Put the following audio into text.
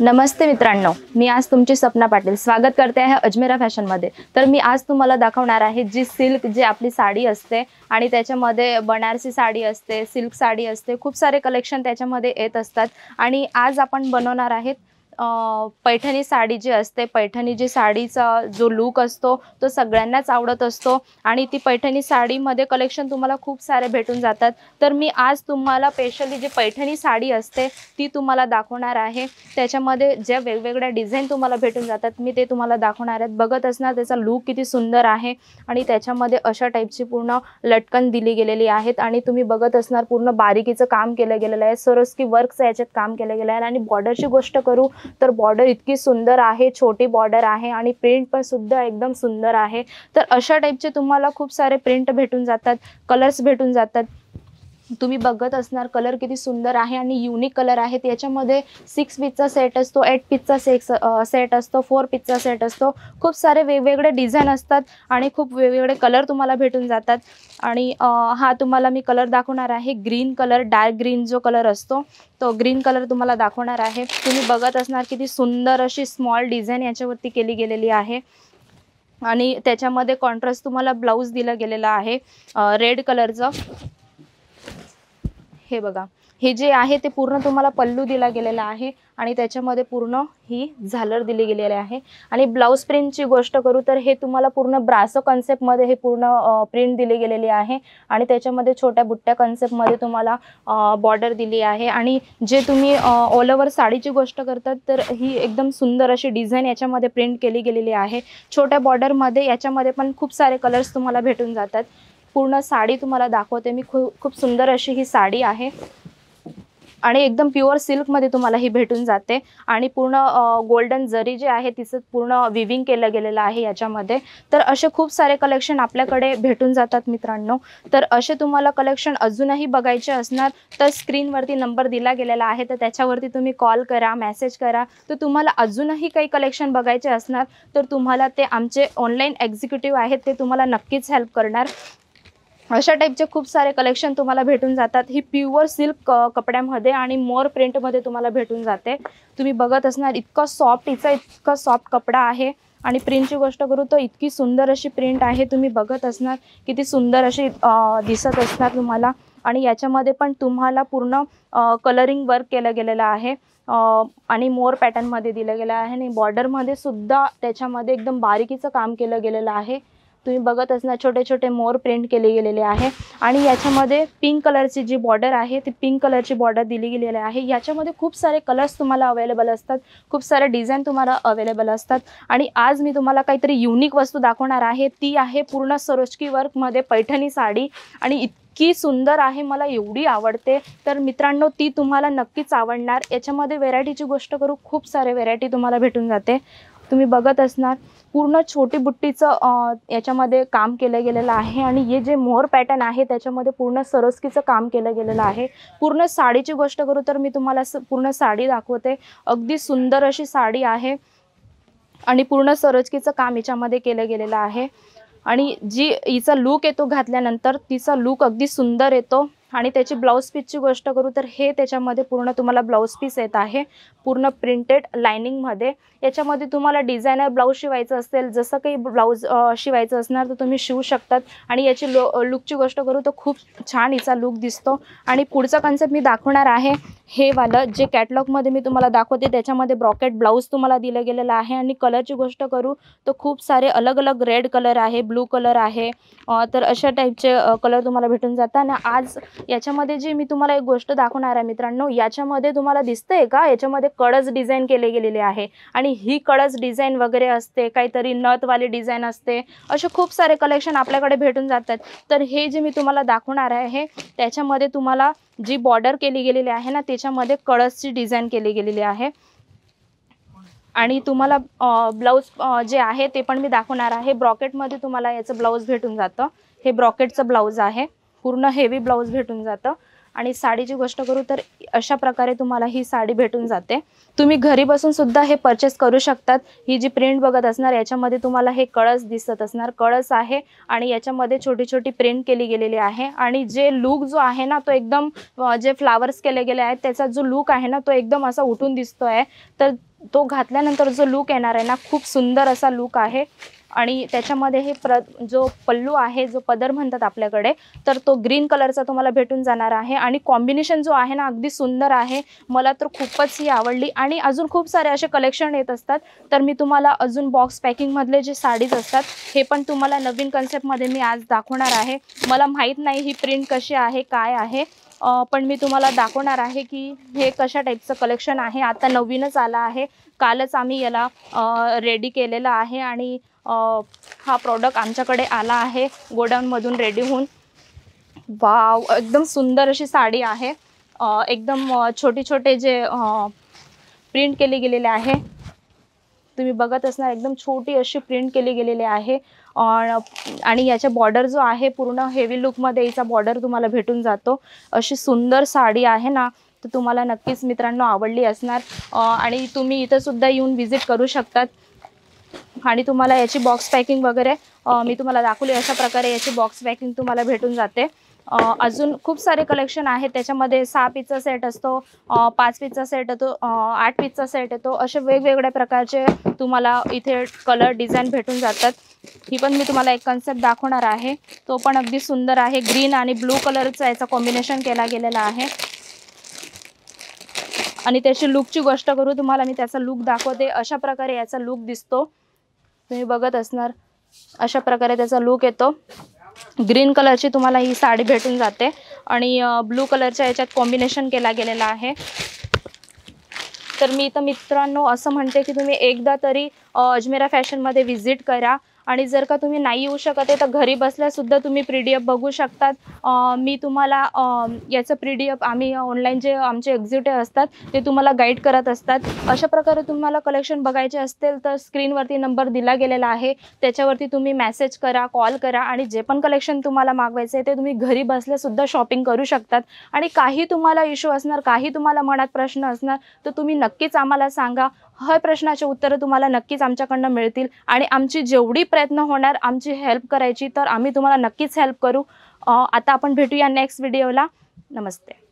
नमस्ते मित्रांनो, मी आज तुमची सपना पाटील स्वागत करते आहे अजमेरा फॅशन मध्ये। तर मी आज तुम्हाला दाखवणार आहे जी सिल्क जी आपली साडी असते आणि त्याच्यामध्ये बनारसी साडी असते, सिल्क साडी असते, खूप सारे कलेक्शन त्याच्यामध्ये येत असतात। आणि आज आपण बनवणार आहेत पैठणी साडी जी असते, पैठणी जी साडीचा जो लुक असतो तो सगळ्यांनाच आवडत असतो आणि ती पैठणी साडीमध्ये कलेक्शन तुम्हाला खूप सारे भेटून जातात। तर मी आज तुम्हाला स्पेशली जी पैठणी साडी असते ती तुम्हाला दाखवणार आहे। त्याच्यामध्ये जे वेगवेगळ्या डिझाइन तुम्हाला भेटून जातात मी ते तुम्हाला दाखवणार आहे। बघत असणार त्याचा लुक किती सुंदर आहे आणि त्याच्यामध्ये अशा टाइपची पूर्ण लटकन दिली गेलेली आहेत आणि तुम्ही बघत असणार पूर्ण बारीकीचं काम केलं गेलेलं आहे, सरोस्की वर्कचं याच्यात काम केलं गेलं आहे। आणि बॉर्डरची गोष्ट करू तर बॉर्डर इतकी सुंदर आहे, छोटी बॉर्डर आहे आणि प्रिंट पण सुद्धा एकदम सुंदर आहे। तर अशा टाइपचे तुम्हाला खूप सारे प्रिंट भेटून जातात, कलर्स भेटून जातात। तुम्ही बघत असणार कलर किती सुंदर आहे आणि युनिक कलर आहे। याच्यामध्ये 6 पीसचा सेट असतो, 8 पीसचा सेट असतो, 4 पीसचा सेट असतो। खूप सारे वेगवेगळे डिझाइन असतात आणि खूप वेगवेगळे कलर तुम्हाला भेटून जातात। आणि हा तुम्हाला मी कलर दाखवणार आहे ग्रीन कलर, डार्क ग्रीन जो कलर असतो तो ग्रीन कलर तुम्हाला दाखवणार आहे। तुम्ही बघत असणार किती सुंदर अशी स्मॉल डिझाइन याच्यावरती केली गेलेली आहे आणि त्याच्यामध्ये कॉन्ट्रास्ट तुम्हाला ब्लाउज दिला गेलेला आहे रेड कलरचं। हे बघा, हे जे आहे ते पूर्ण तुम्हाला पल्लू दिला गेलेला आहे आणि त्याच्यामध्ये पूर्ण ही झालर दिली गेलेली आहे। आणि ब्लाउज प्रिंटची गोष्ट करू तर हे तुम्हाला पूर्ण ब्रासो कन्सेप्ट मध्ये हे पूर्ण प्रिंट दिली गेलेली आहे आणि त्याच्यामध्ये छोट्या बुट्ट्या कन्सेप्ट मध्ये तुम्हाला बॉर्डर दिली आहे। आणि जे तुम्ही ऑल ओव्हर साडीची गोष्ट करतात तर ही एकदम सुंदर अशी डिझाइन याच्यामध्ये प्रिंट केली गेलेली आहे छोट्या बॉर्डर मध्ये। याच्यामध्ये पण खूप सारे कलर्स तुम्हाला भेटून जातात। पूर्ण साडी तुम्हाला दाखवते मी, खूप सुंदर अशी ही साडी आहे आणि एकदम प्युअर सिल्क मध्ये तुम्हाला ही भेटून जाते आणि पूर्ण गोल्डन जरी जे आहे तिचं पूर्ण विविंग केलं गेलेलं आहे याच्यामध्ये। तर असे खूप सारे कलेक्शन आपल्याकडे भेटून जातात मित्रांनो। तर असे तुम्हाला कलेक्शन अजूनही बघायचे असणार तर स्क्रीनवरती नंबर दिला गेलेला आहे, तर त्याच्यावरती तुम्ही कॉल करा, मेसेज करा। तर तुम्हाला अजूनही काही कलेक्शन बघायचे असणार तर तुम्हाला ते आमचे ऑनलाईन एक्झिक्युटिव्ह आहेत ते तुम्हाला नक्कीच हेल्प करणार। अशा टाइपचे खूप सारे कलेक्शन तुम्हाला भेटून जातात। ही प्युअर सिल्क कपड्यामध्ये आणि मोर प्रिंटमध्ये तुम्हाला भेटून जाते। तुम्ही बघत असणार इतका सॉफ्ट कपडा आहे आणि प्रिंटची गोष्ट करू तर इतकी सुंदर अशी प्रिंट आहे। तुम्ही बघत असणार किती सुंदर अशी दिसत असणार तुम्हाला। आणि याच्यामध्ये पण तुम्हाला पूर्ण कलरिंग वर्क केलं गेलेलं आहे आणि मोर पॅटर्न मध्ये दिलं गेलं आहे आणि बॉर्डर मध्ये सुद्धा त्याच्यामध्ये एकदम बारीकीचं काम केलं गेलेलं आहे। तुम्ही बघत असणार छोटे छोटे मोर प्रिंट केले गेलेले आहे आणि याच्यामध्ये पिंक कलरची जी बॉर्डर आहे ती पिंक कलरची बॉर्डर दिली गेलेली आहे। याच्यामध्ये खूप सारे कलर्स तुम्हाला अवेलेबल असतात, खूप सारे डिझाइन तुम्हाला अवेलेबल असतात। आणि आज मी तुम्हाला काहीतरी युनिक वस्तू दाखवणार आहे, ती आहे पूर्ण सरोस्की वर्क मध्ये पैठणी साडी आणि इतकी सुंदर आहे, मला एवढी आवडते। तर मित्रांनो ती तुम्हाला नक्कीच आवडणार। याच्यामध्ये व्हेरायटीची गोष्ट करू खूप सारे व्हेरायटी तुम्हाला भेटून जाते। तुम्ही बघत असणार पूर्ण छोटी बुट्टीचं याच्यामध्ये काम केलं गेलेलं आहे आणि हे जे मोर पॅटर्न आहे त्याच्यामध्ये पूर्ण सरोस्कीचं काम केलं गेलेलं आहे। पूर्ण साडीची गोष्ट करू तर मी तुम्हाला पूर्ण साडी दाखवते, अगदी सुंदर अशी साडी आहे आणि पूर्ण सरोस्कीचं काम याच्यामध्ये केलं गेलेलं आहे। आणि जी हिचा लुक येतो घातल्यानंतर तिचा लुक अगदी सुंदर येतो। आणि त्याची ब्लाउज पीसची गोष्ट करू तर हे त्याच्यामध्ये पूर्ण तुम्हाला ब्लाउज पीस येत आहे पूर्ण प्रिंटेड लाइनिंग मध्ये। याच्यामध्ये तुम्हाला डिझायनर ब्लाउज शिवायचं असेल, जसं काही ब्लाउज शिवायचं असणार तर तुम्ही शिवू शकतात। आणि याची लुकची गोष्ट करू तर खूप छान हिचा लुक दिसतो। आणि पुढचा कन्सेप्ट मी दाखवणार आहे हे वाला जे कॅटलॉग मध्ये मी तुम्हाला दाखवते त्याच्यामध्ये ब्रॉकेट ब्लाउज तुम्हाला दिलं गेलेलं आहे। आणि कलरची गोष्ट करू तर खूप सारे अलग अलग रेड कलर आहे, ब्लू कलर आहे, तर अशा टाइपचे कलर तुम्हाला भेटून जातात। आणि आज याच्यामध्ये जी मी तुम्हाला एक गोष्ट दाखवणार आहे मित्रांनो, याच्यामध्ये तुम्हाला दिसतंय का, याच्यामध्ये कळस डिझाइन केले गेलेले आहे आणि ही कळस डिझाइन वगैरे असते, काहीतरी नथवाली डिझाइन असते, असे खूप सारे कलेक्शन आपल्याकडे भेटून जातात। तर हे जे मी तुम्हाला दाखवणार आहे त्याच्यामध्ये तुम्हाला जी बॉर्डर केली गेलेली आहे ना त्याच्यामध्ये कळसची डिझाइन केली गेलेली आहे। आणि तुम्हाला ब्लाउज जे आहे ते पण मी दाखवणार आहे। ब्रॉकेटमध्ये तुम्हाला याचं ब्लाउज भेटून जातं, हे ब्रॉकेटचं ब्लाउज आहे, पूर्ण हेवी ब्लाउज भेटून जातं। आणि साडीची गोष्ट करू तर अशा प्रकारे तुम्हाला ही साडी भेटून जाते। तुम्ही घरी बसून सुद्धा हे परचेस करू शकतात। ही जी प्रिंट बघत असणार याच्यामध्ये तुम्हाला हे कळस दिसत असणार, कळस आहे आणि याच्यामध्ये छोटी छोटी प्रिंट केली गेलेली आहे। आणि जे लुक जो आहे ना तो एकदम जे फ्लावर्स केले गेले आहेत त्याचा जो लुक आहे ना तो एकदम असा उठून दिसतोय। तर तो घातल्यानंतर जो लुक येणार आहे ना, खूप सुंदर असा लुक आहे. आणि त्याच्यामध्ये हे जो पल्लू आहे, जो पदर म्हणतात आपल्याकडे, तर तो ग्रीन कलरचा तुम्हाला भेटून जाणार आहे. आणि कॉम्बिनेशन जो आहे ना, अगदी सुंदर आहे. मला तर खूपच ही आवडली. आणि अजून खूप सारे असे कलेक्शन येत असतात, तर मी तुम्हाला अजून बॉक्स पॅकिंगमधले जे साडीज असतात हे पण तुम्हाला नवीन कन्सेप्टमध्ये मी आज दाखवणार आहे. मला माहीत नाही ही प्रिंट कशी आहे, काय आहे, पण मी तुम्हाला दाखवणार आहे की हे कशा टाईपचं कलेक्शन आहे. आता नवीनच आला आहे, कालच आम्ही याला रेडी केलेलं आहे. आणि हा प्रॉडक्ट आमच्याकडे आला आहे गोडाऊनमधून रेडी होऊन. वाव, एकदम सुंदर अशी साडी आहे. एकदम छोटे छोटे जे प्रिंट केले गेलेले आहे, तुम्ही बघत असणार, एकदम छोटी अशी प्रिंट केली गेलेली आहे. आणि याचा बॉर्डर जो आहे पूर्ण हेवी लुकमध्ये याचा बॉर्डर तुम्हाला भेटून जातो. अशी सुंदर साडी आहे ना, तर तुम्हाला नक्कीच मित्रांनो आवडली असणार. आणि तुम्ही इथं सुद्धा येऊन व्हिजिट करू शकतात. आणि तुम्हाला याची बॉक्स पॅकिंग वगैरे मी तुम्हाला दाखवली, अशा प्रकारे याची बॉक्स पॅकिंग तुम्हाला भेटून जाते. अजून खूप सारे कलेक्शन आहेत. त्याच्यामध्ये 6 पीसचा सेट असतो, 5 पीसचा सेट येतो, 8 पीसचा सेट येतो. असे वेगवेगळ्या प्रकारचे तुम्हाला इथे कलर डिझाईन भेटून जातात. ही पण मी तुम्हाला एक कन्सेप्ट दाखवणार आहे, तो पण अगदी सुंदर आहे. ग्रीन आणि ब्लू कलरचा याचा कॉम्बिनेशन केला गेलेला आहे. आणि त्याची लुकची गोष्ट करू तुम्हाला, मी त्याचा लुक दाखवते. अशा प्रकारे याचा लुक दिसतो, तुम्ही बघत असणार. अशा प्रकारे त्याचा लुक येतो. ग्रीन कलरची तुम्हाला ही साडी भेटून जाते आणि ब्लू कलरच्या याच्यात कॉम्बिनेशन केला गेलेला आहे. तर मी इथं मित्रांनो असं म्हणते की तुम्ही एकदा तरी अजमेरा फॅशनमध्ये व्हिजिट करा. आणि जर का तुम्ही नाही येऊ शकत आहे तर घरी बसल्यासुद्धा तुम्ही PDF बघू शकतात. मी तुम्हाला याचं PDF आम्ही ऑनलाईन जे आमचे एक्झिक्युटिव्ह असतात ते तुम्हाला गाईड करत असतात. अशा प्रकारे तुम्हाला कलेक्शन बघायचे असतील तर स्क्रीनवरती नंबर दिला गेलेला आहे, त्याच्यावरती तुम्ही मेसेज करा, कॉल करा. आणि जे पण कलेक्शन तुम्हाला मागवायचं आहे ते तुम्ही घरी बसल्यासुद्धा शॉपिंग करू शकतात. आणि काही तुम्हाला इश्यू असणार, काही तुम्हाला मनात प्रश्न असणार, तर तुम्ही नक्कीच आम्हाला सांगा. हर प्रश्नाचे उत्तरं तुम्हाला नक्कीच आमच्याकडनं मिळतील. आणि आमची जेवढी प्रयत्न होणार आमची हेल्प करायची, तर आम्ही तुम्हाला नक्कीच हेल्प करू. आता आपण भेटूया नेक्स्ट व्हिडिओला. नमस्ते.